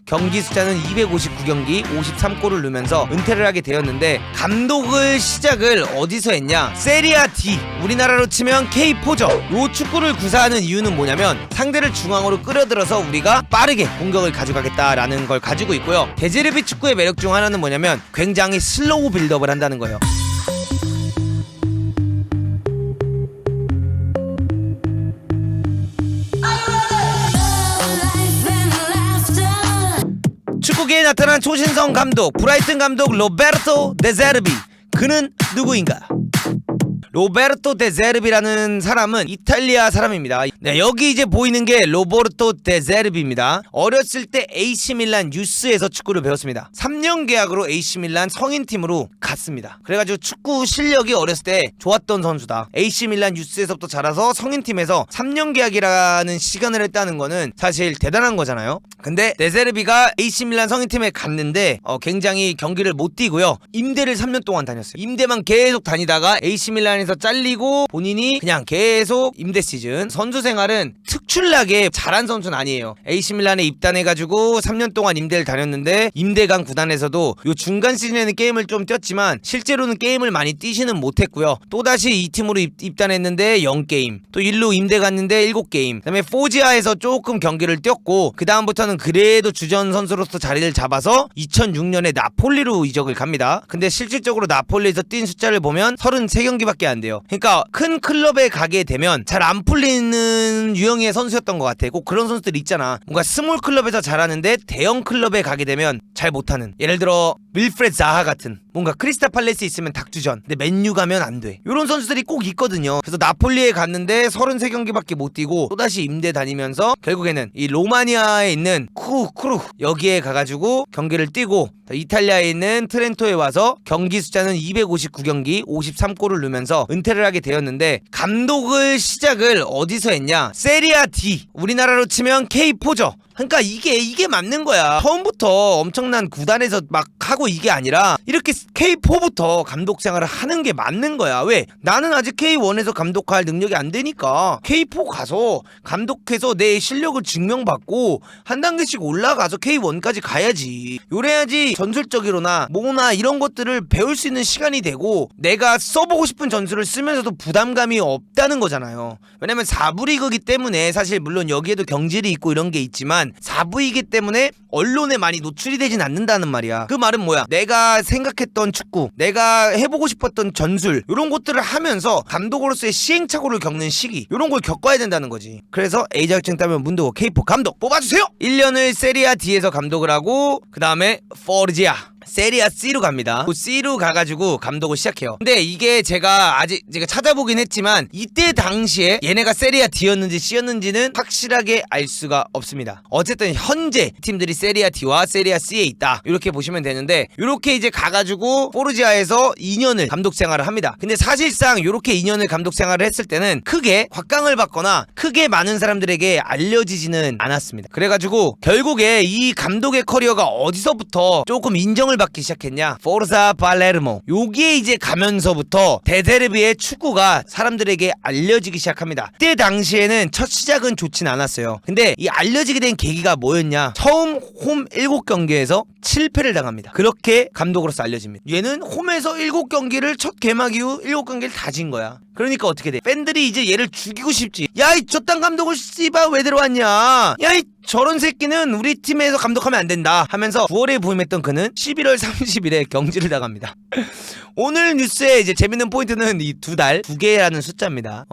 경기 숫자는 259경기 53골을 넣으면서 은퇴를 하게 되었는데, 감독을 시작을 어디서 했냐? 세리아 D, 우리나라로 치면 K4죠. 요 축구를 구사하는 이유는 뭐냐면 상대를 중앙으로 끌어들여서 우리가 빠르게 공격을 가져가겠다라는 걸 가지고 있고요. 데제르비 축구의 매력 중 하나는 뭐냐면 굉장히 슬로우 빌드업을 한다는 거예요. 축구계에 나타난 초신성 감독, 브라이튼 감독 로베르토 데제르비. 그는 누구인가? 로베르토 데제르비라는 사람은 이탈리아 사람입니다. 네, 여기 이제 보이는 게 로베르토 데제르비입니다. 어렸을 때 AC 밀란 유스에서 축구를 배웠습니다. 3년 계약으로 AC 밀란 성인팀으로 갔습니다. 그래가지고 축구 실력이 어렸을 때 좋았던 선수다. AC 밀란 유스에서부터 자라서 성인팀에서 3년 계약이라는 시간을 했다는 거는 사실 대단한 거잖아요. 근데 데제르비가 AC 밀란 성인팀에 갔는데 굉장히 경기를 못 뛰고요. 임대를 3년 동안 다녔어요. 임대만 계속 다니다가 AC 밀란에서 잘리고 본인이 그냥 계속 임대 시즌. 선수 생활은 특출나게 잘한 선수는 아니에요. AC 밀란에 입단해가지고 3년 동안 임대를 다녔는데, 임대 간 구단에서도 요 중간 시즌에는 게임을 좀 뛰었지만 실제로는 게임을 많이 뛰지는 못했고요. 또다시 이 팀으로 입단했는데 0게임, 또 일로 임대 갔는데 7게임, 그 다음에 포지아에서 조금 경기를 뛰었고, 그 다음부터는 그래도 주전 선수로서 자리를 잡아서 2006년에 나폴리로 이적을 갑니다. 근데 실질적으로 나폴리에서 뛴 숫자를 보면 33경기밖에 안 돼요. 그러니까 큰 클럽에 가게 되면 잘 안 풀리는 유형의 선수였던 것 같아. 꼭 그런 선수들 있잖아. 뭔가 스몰 클럽에서 잘하는데 대형 클럽에 가게 되면 잘 못하는. 예를 들어 윌프레드 자하 같은, 뭔가 크리스탈 팔레스에 있으면 닥주전, 근데 맨유 가면 안 돼. 이런 선수들이 꼭 있거든요. 그래서 나폴리에 갔는데 33경기밖에 못 뛰고 또다시 임대 다니면서 결국에는 이 로마니아에 있는 크루 여기에 가가지고 경기를 뛰고, 이탈리아에 있는 트렌토에 와서 경기 숫자는 259경기 53골을 넣으면서 은퇴를 하게 되었는데, 감독을 시작을 어디서 했냐? 세리아 D, 우리나라로 치면 K4죠. 그러니까 이게 맞는 거야. 처음부터 엄청난 구단에서 막 하고 이게 아니라 이렇게 K4부터 감독 생활을 하는 게 맞는 거야. 왜? 나는 아직 K1에서 감독할 능력이 안 되니까 K4 가서 감독해서 내 실력을 증명받고 한 단계씩 올라가서 K1까지 가야지. 요래야지 전술적으로나 뭐나 이런 것들을 배울 수 있는 시간이 되고, 내가 써보고 싶은 전술을 쓰면서도 부담감이 없다는 거잖아요. 왜냐면 4부 리그이기 때문에, 사실 물론 여기에도 경질이 있고 이런 게 있지만 4부이기 때문에 언론에 많이 노출이 되진 않는다는 말이야. 그 말은 뭐야? 내가 생각했던 축구, 내가 해보고 싶었던 전술, 이런 것들을 하면서 감독으로서의 시행착오를 겪는 시기, 이런 걸 겪어야 된다는 거지. 그래서 A 자격증 따면 문도 K4 감독 뽑아주세요! 1년을 세리아 D에서 감독을 하고, 그 다음에 포르지아 세리아 C로 갑니다. C로 가가지고 감독을 시작해요. 근데 이게 제가 찾아보긴 했지만 이때 당시에 얘네가 세리아 D였는지 C였는지는 확실하게 알 수가 없습니다. 어쨌든 현재 팀들이 세리아 D와 세리아 C에 있다, 이렇게 보시면 되는데, 이렇게 이제 가가지고 포르지아에서 2년을 감독 생활을 합니다. 근데 사실상 이렇게 2년을 감독 생활을 했을 때는 크게 곽강을 받거나 크게 많은 사람들에게 알려지지는 않았습니다. 그래가지고 결국에 이 감독의 커리어가 어디서부터 조금 인정을 받기 시작했냐? 포르사 팔레르모. 여기에 이제 가면서부터 데제르비의 축구가 사람들에게 알려지기 시작합니다. 그때 당시에는 첫 시작은 좋진 않았어요. 근데 이 알려지게 된 계기가 뭐였냐? 처음 홈 7경기에서 7패를 당합니다. 그렇게 감독으로서 알려집니다. 얘는 홈에서 7경기를 첫 개막 이후 7경기를 다 진 거야. 그러니까 어떻게 돼? 팬들이 이제 얘를 죽이고 싶지. 야, 이 저딴 감독을 씨발 왜 들어왔냐? 야, 이 저런 새끼는 우리 팀에서 감독하면 안 된다 하면서 9월에 부임했던 그는 11월 30일에 경질을 당합니다. 오늘 뉴스에 이제 재밌는 포인트는 이 2달 2개라는 숫자입니다.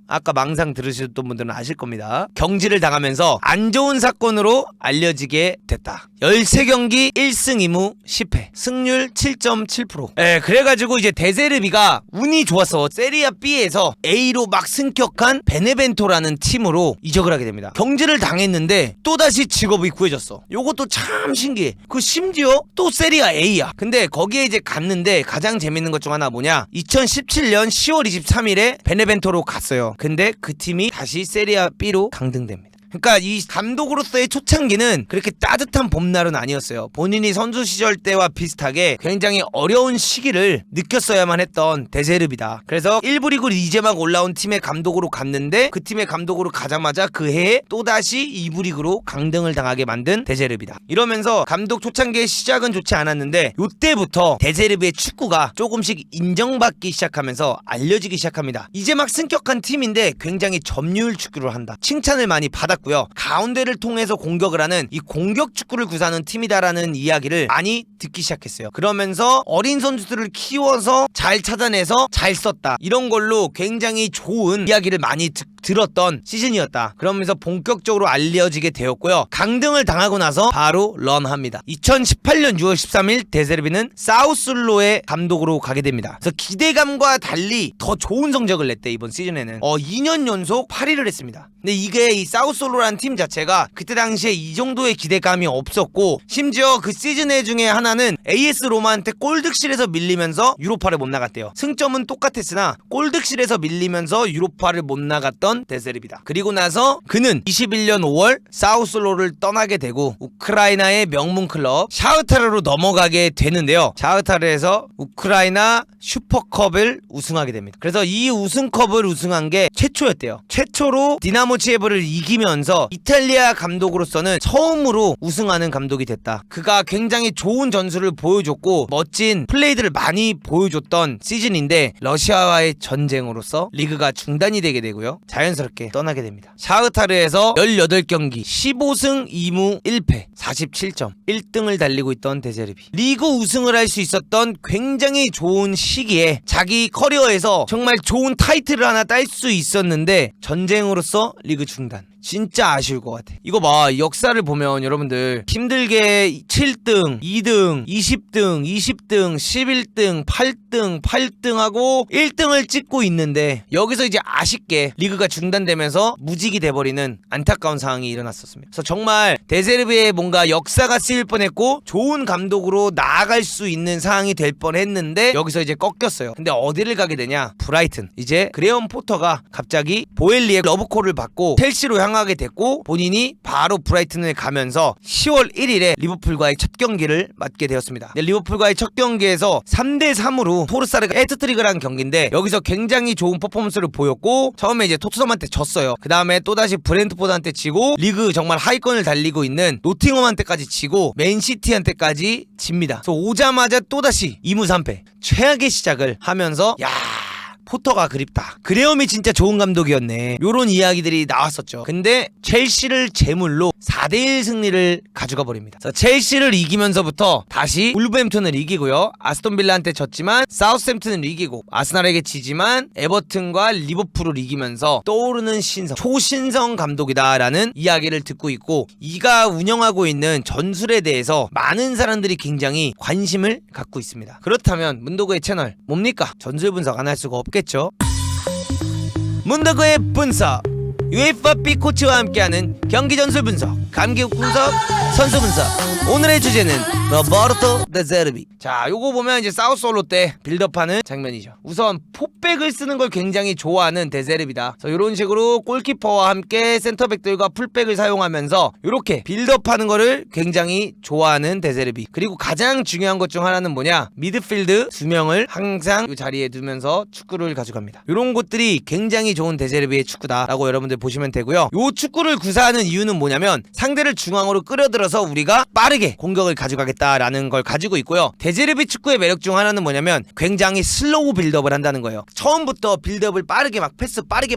아까 망상 들으셨던 분들은 아실 겁니다. 경질을 당하면서 안 좋은 사건으로 알려지게 됐다. 13경기 1승 2무 10패, 승률 7.7%. 그래가지고 이제 데제르비가 운이 좋았어. 세리아 B에서 A로 막 승격한 베네벤토라는 팀으로 이적을 하게 됩니다. 경질을 당했는데 또다시 직업이 구해졌어. 요것도 참 신기해. 그 심지어 또 세리아 A야. 근데 거기에 이제 갔는데 가장 재밌는 것 중 하나 뭐냐? 2017년 10월 23일에 베네벤토로 갔어요. 근데 그 팀이 다시 세리아 B로 강등됩니다. 그러니까 이 감독으로서의 초창기는 그렇게 따뜻한 봄날은 아니었어요. 본인이 선수 시절 때와 비슷하게 굉장히 어려운 시기를 느꼈어야만 했던 데제르비다. 그래서 1부 리그 이제 막 올라온 팀의 감독으로 갔는데 그 팀의 감독으로 가자마자 그 해에 또다시 2부 리그로 강등을 당하게 만든 데제르비다. 이러면서 감독 초창기의 시작은 좋지 않았는데 이때부터 데제르비의 축구가 조금씩 인정받기 시작하면서 알려지기 시작합니다. 이제 막 승격한 팀인데 굉장히 점유율 축구를 한다. 칭찬을 많이 받았고요. 가운데를 통해서 공격을 하는 이 공격 축구를 구사하는 팀이다라는 이야기를 많이 듣기 시작했어요. 그러면서 어린 선수들을 키워서 잘 찾아내서 잘 썼다. 이런 걸로 굉장히 좋은 이야기를 많이 들었던 시즌이었다. 그러면서 본격적으로 알려지게 되었고요. 강등을 당하고 나서 바로 런합니다. 2018년 6월 13일 데제르비는 사우슬로의 감독으로 가게 됩니다. 그래서 기대감과 달리 더 좋은 성적을 냈대. 이번 시즌에는 2년 연속 8위를 했습니다. 근데 이게 이 사우슬로라는 팀 자체가 그때 당시에 이 정도의 기대감이 없었고, 심지어 그 시즌 중에 하나는 AS 로마한테 골득실에서 밀리면서 유로파를 못 나갔대요. 승점은 똑같았으나 골득실에서 밀리면서 유로파를 못 나갔던 데제르비다. 그리고 나서 그는 21년 5월 사우슬로를 떠나게 되고 우크라이나의 명문 클럽 샤흐타르로 넘어가게 되는데요. 샤흐타르에서 우크라이나 슈퍼컵을 우승하게 됩니다. 그래서 이 우승컵을 우승한 게 최초였대요. 최초로 디나모 치에브를 이기면서 이탈리아 감독으로서는 처음으로 우승하는 감독이 됐다. 그가 굉장히 좋은 전술을 보여줬고 멋진 플레이들을 많이 보여줬던 시즌인데 러시아와의 전쟁으로서 리그가 중단이 되게 되고요. 자연스럽게 떠나게 됩니다. 샤흐타르에서 18경기 15승 2무 1패 47점 1등을 달리고 있던 데제르비. 리그 우승을 할 수 있었던 굉장히 좋은 시기에 자기 커리어에서 정말 좋은 타이틀을 하나 딸 수 있었는데 전쟁으로서 리그 중단. 진짜 아쉬울 것 같아. 이거 봐, 역사를 보면 여러분들 힘들게 7등, 2등, 20등, 20등, 11등, 8등, 8등하고 1등을 찍고 있는데 여기서 이제 아쉽게 리그가 중단되면서 무직이 돼버리는 안타까운 상황이 일어났었습니다. 그래서 정말 데제르비의 뭔가 역사가 쓰일 뻔했고 좋은 감독으로 나아갈 수 있는 상황이 될 뻔했는데 여기서 이제 꺾였어요. 근데 어디를 가게 되냐? 브라이튼. 이제 그레엄 포터가 갑자기 보엘리의 러브콜을 받고 첼시로 향하게 됐고 본인이 바로 브라이튼을 가면서 10월 1일에 리버풀과의 첫 경기를 맞게 되었습니다. 리버풀과의 첫 경기에서 3대3으로 토르사르가 해트트릭을 한 경기인데 여기서 굉장히 좋은 퍼포먼스를 보였고 처음에 이제 토트넘한테 졌어요. 그 다음에 또다시 브렌트포드한테 지고 리그 정말 하위권을 달리고 있는 노팅엄한테까지 지고 맨시티한테까지 집니다. 그래서 오자마자 또다시 2무 3패 최악의 시작을 하면서 포터가 그립다. 그레엄이 진짜 좋은 감독이었네. 요런 이야기들이 나왔었죠. 근데 첼시를 제물로 4대1 승리를 가져가 버립니다. 첼시를 이기면서부터 다시 울버햄튼을 이기고요. 아스톤빌라한테 졌지만 사우스햄튼을 이기고 아스날에게 지지만 에버튼과 리버풀을 이기면서 떠오르는 신성, 초신성 감독이다라는 이야기를 듣고 있고 이가 운영하고 있는 전술에 대해서 많은 사람들이 굉장히 관심을 갖고 있습니다. 그렇다면 문도구의 채널 뭡니까? 전술 분석 안 할 수가 없겠죠. 문도구의 분석, UEFA B 코치와 함께하는 경기 전술 분석, 감격 분석, 선수 분석. 오늘의 주제는 로베르토 데제르비. 자, 요거 보면 이제 사우스홀로 때 빌드업하는 장면이죠. 우선 포백을 쓰는 걸 굉장히 좋아하는 데제르비다. 그래서 이런 식으로 골키퍼와 함께 센터백들과 풀백을 사용하면서 이렇게 빌드업하는 거를 굉장히 좋아하는 데제르비. 그리고 가장 중요한 것 중 하나는 뭐냐? 미드필드 2명을 항상 이 자리에 두면서 축구를 가져갑니다. 이런 것들이 굉장히 좋은 데제르비의 축구다라고 여러분들 보시면 되고요. 요 축구를 구사하는 이유는 뭐냐면 상대를 중앙으로 끌어들여서 우리가 빠르게 공격을 가져가겠다라는 걸 가지고 있고요. 데제르비 축구의 매력 중 하나는 뭐냐면 굉장히 슬로우 빌드업을 한다는 거예요. 처음부터 빌드업을 빠르게 막 패스 빠르게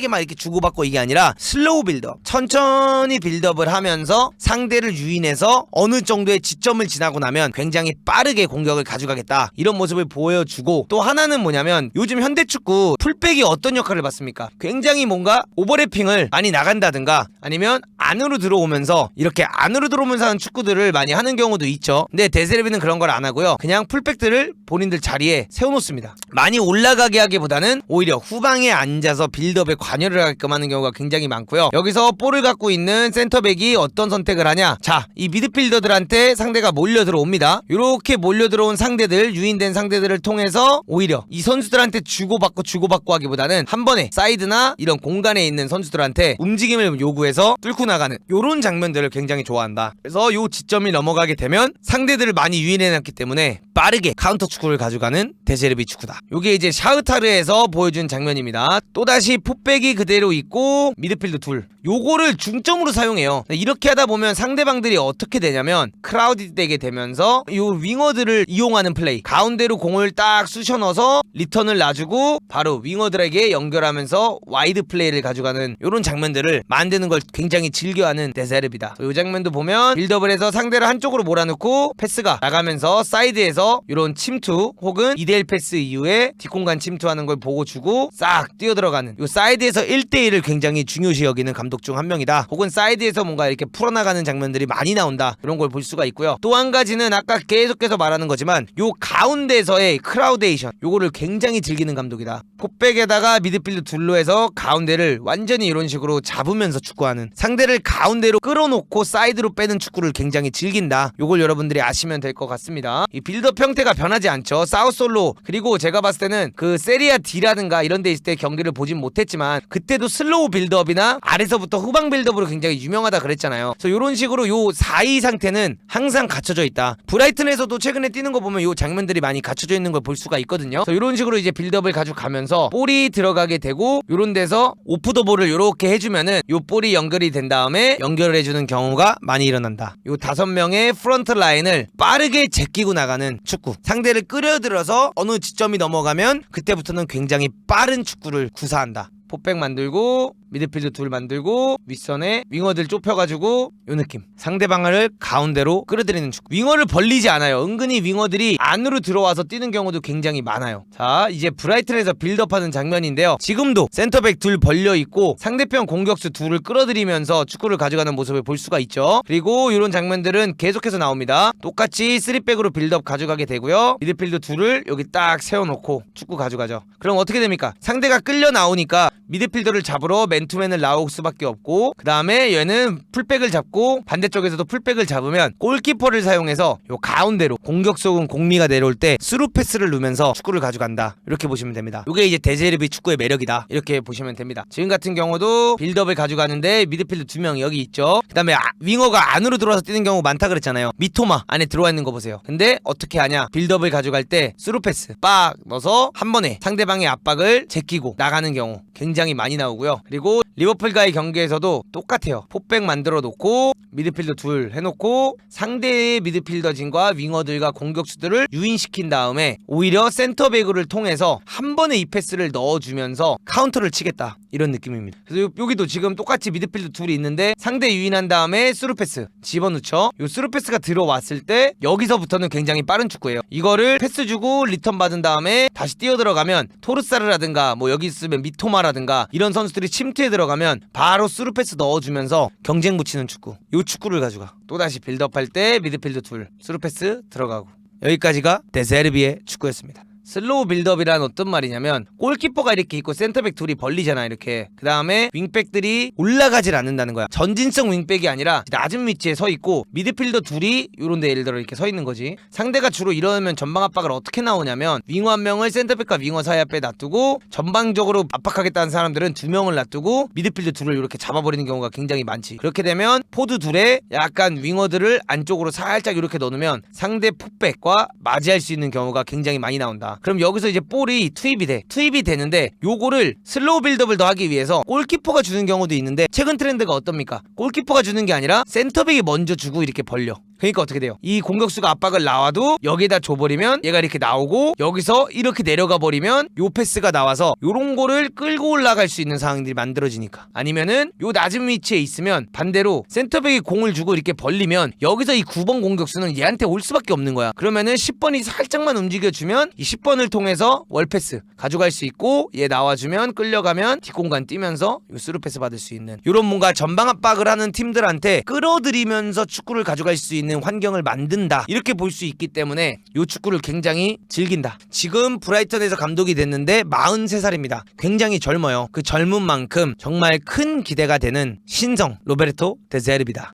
막 이렇게 주고받고 이게 아니라 슬로우 빌드업, 천천히 빌드업을 하면서 상대를 유인해서 어느 정도의 지점을 지나고 나면 굉장히 빠르게 공격을 가져가겠다, 이런 모습을 보여주고, 또 하나는 뭐냐면 요즘 현대축구 풀백이 어떤 역할을 받습니까? 굉장히 뭔가 오버래핑을 많이 나간다든가 아니면 안으로 들어오면서 이렇게 안으로 들어오면서 하는 축구들을 많이 하는 경우도 있죠. 근데 데세르비는 그런 걸 안 하고요. 그냥 풀백들을 본인들 자리에 세워놓습니다. 많이 올라가게 하기보다는 오히려 후방에 앉아서 빌드업에 관여를 하게끔 하는 경우가 굉장히 많고요. 여기서 볼을 갖고 있는 센터백이 어떤 선택을 하냐, 자, 이 미드필더들한테 상대가 몰려 들어옵니다. 이렇게 몰려 들어온 상대들, 유인된 상대들을 통해서 오히려 이 선수들한테 주고받고 하기보다는 한 번에 사이드나 이런 공간에 있는 선수들한테 움직임을 요구해서 뚫고 나가는 요런 장면들을 굉장히 좋아한다. 그래서 요 지점이 넘어가게 되면 상대들을 많이 유인해놨기 때문에 빠르게 카운터 축구를 가져가는 데세르비 축구다. 요게 이제 샤흐타르에서 보여준 장면입니다. 또다시 풋백이 그대로 있고 미드필드 둘, 요거를 중점으로 사용해요. 이렇게 하다 보면 상대방들이 어떻게 되냐면 크라우디되게 되면서 요 윙어들을 이용하는 플레이, 가운데로 공을 딱 쑤셔 넣어서 리턴을 놔주고 바로 윙어들에게 연결하면서 와이드 플레이를 가져가는 요런 장면들을 만드는 걸 굉장히 즐겨하는 데세르비다. 요 장면도 보면 빌드업을 해서 상대를 한쪽으로 몰아넣고 패스가 나가면서 사이드에서 요런 침투 혹은 2대1 패스 이후에 뒷공간 침투하는 걸 보고 주고 싹 뛰어들어가는 요 사이드에서 1대1을 굉장히 중요시 여기는 감독 중 한 명이다. 혹은 사이드에서 뭔가 이렇게 풀어나가는 장면들이 많이 나온다. 이런 걸 볼 수가 있고요. 또 한 가지는 아까 계속해서 말하는 거지만 요 가운데에서의 크라우데이션, 요거를 굉장히 즐기는 감독이다. 풋백에다가 미드필드 둘로 해서 가운데를 완전히 이런 식으로 잡으면서 축구하는, 상대를 가운데로 끌어놓고 사이드로 빼는 축구를 굉장히 즐긴다. 요걸 여러분들이 아시면 될 것 같습니다. 이 빌드업 형태가 변하지 않죠. 사우솔로, 그리고 제가 봤을 때는 그 세리아 D라든가 이런 데 있을 때 경기를 보진 못했지만 그때도 슬로우 빌드업이나 아래서부터 후방 빌드업으로 굉장히 유명하다 그랬잖아요. 그래서 요런 식으로 요 4위 상태는 항상 갖춰져 있다. 브라이튼에서도 최근에 뛰는 거 보면 요 장면들이 많이 갖춰져 있는 걸 볼 수가 있거든요. 그래서 요런 식으로 이제 빌드업을 가져가면서 볼이 들어가게 되고 요런 데서 오프 더 볼을 요렇게 해주면은 요 볼이 연결이 된 다음에 연결을 해주는 경우가 많이 일어난다. 요 5명의 프런트 라인을 빠르게 제끼고 나가는 축구, 상대를 끌어들여서 어느 지점이 넘어가면 그때부터는 굉장히 빠른 축구를 구사한다. 포백 만들고 미드필드 둘 만들고 윗선에 윙어들 좁혀가지고 요 느낌, 상대방을 가운데로 끌어들이는 축구. 윙어를 벌리지 않아요. 은근히 윙어들이 안으로 들어와서 뛰는 경우도 굉장히 많아요. 자, 이제 브라이튼에서 빌드업하는 장면인데요. 지금도 센터백 둘 벌려있고 상대편 공격수 둘을 끌어들이면서 축구를 가져가는 모습을 볼 수가 있죠. 그리고 이런 장면들은 계속해서 나옵니다. 똑같이 3백으로 빌드업 가져가게 되고요. 미드필드 둘을 여기 딱 세워놓고 축구 가져가죠. 그럼 어떻게 됩니까? 상대가 끌려 나오니까 미드필더를 잡으러 맨투맨을 나올 수밖에 없고, 그 다음에 얘는 풀백을 잡고 반대쪽에서도 풀백을 잡으면 골키퍼를 사용해서 요 가운데로 공격수는 공미가 내려올 때 스루 패스를 누면서 축구를 가져간다. 이렇게 보시면 됩니다. 이게 이제 데세르비 축구의 매력이다. 이렇게 보시면 됩니다. 지금 같은 경우도 빌드업을 가져가는데 미드필드 2명이 여기 있죠. 그 다음에 윙어가 안으로 들어와서 뛰는 경우 많다 그랬잖아요. 미토마 안에 들어와 있는 거 보세요. 근데 어떻게 하냐, 빌드업을 가져갈 때 스루 패스 빡 넣어서 한 번에 상대방의 압박을 제끼고 나가는 경우 굉장히 많이 나오고요. 그리고 리버풀과의 경기에서도 똑같아요. 포백 만들어 놓고 미드필더 둘 해놓고 상대의 미드필더진과 윙어들과 공격수들을 유인시킨 다음에 오히려 센터백을 통해서 한 번에 이 패스를 넣어주면서 카운터를 치겠다, 이런 느낌입니다. 그래서 여기도 지금 똑같이 미드필더 둘이 있는데 상대 유인한 다음에 스루 패스 집어넣죠. 요 스루 패스가 들어왔을 때 여기서부터는 굉장히 빠른 축구예요. 이거를 패스 주고 리턴 받은 다음에 다시 뛰어 들어가면 토르사르라든가 뭐 여기 있으면 미토마라든가 이런 선수들이 침투에 들어가면 바로 스루 패스 넣어주면서 경쟁 붙이는 축구, 요 축구를 가져가. 또다시 빌드업할 때 미드필드 둘 스루 패스 들어가고. 여기까지가 데세르비의 축구였습니다. 슬로우 빌드업이란 어떤 말이냐면 골키퍼가 이렇게 있고 센터백 둘이 벌리잖아, 이렇게. 그 다음에 윙백들이 올라가질 않는다는 거야. 전진성 윙백이 아니라 낮은 위치에 서 있고 미드필더 둘이 요런데 예를 들어 이렇게 서 있는 거지. 상대가 주로 이러면 전방 압박을 어떻게 나오냐면 윙어 한 명을 센터백과 윙어 사이 앞에 놔두고 전방적으로 압박하겠다는 사람들은 2명을 놔두고 미드필더 둘을 이렇게 잡아버리는 경우가 굉장히 많지. 그렇게 되면 포드 둘에 약간 윙어들을 안쪽으로 살짝 이렇게 넣으면 상대 풋백과 맞이할 수 있는 경우가 굉장히 많이 나온다. 그럼 여기서 이제 볼이 투입이 되는데 요거를 슬로우 빌드업을 더 하기 위해서 골키퍼가 주는 경우도 있는데 최근 트렌드가 어떻습니까? 골키퍼가 주는 게 아니라 센터백이 먼저 주고 이렇게 벌려. 그러니까 어떻게 돼요? 이 공격수가 압박을 나와도 여기에다 줘버리면 얘가 이렇게 나오고 여기서 이렇게 내려가 버리면 요 패스가 나와서 요런 거를 끌고 올라갈 수 있는 상황들이 만들어지니까. 아니면은 요 낮은 위치에 있으면 반대로 센터백이 공을 주고 이렇게 벌리면 여기서 이 9번 공격수는 얘한테 올 수밖에 없는 거야. 그러면은 10번이 살짝만 움직여주면 이 10번을 통해서 월패스 가져갈 수 있고 얘 나와주면 끌려가면 뒷공간 뛰면서 요 스루패스 받을 수 있는 요런 뭔가 전방 압박을 하는 팀들한테 끌어들이면서 축구를 가져갈 수 있는 환경을 만든다 이렇게 볼 수 있기 때문에 요 축구를 굉장히 즐긴다. 지금 브라이턴에서 감독이 됐는데 43살입니다. 굉장히 젊어요. 그 젊은 만큼 정말 큰 기대가 되는 신성 로베르토 데제르비다.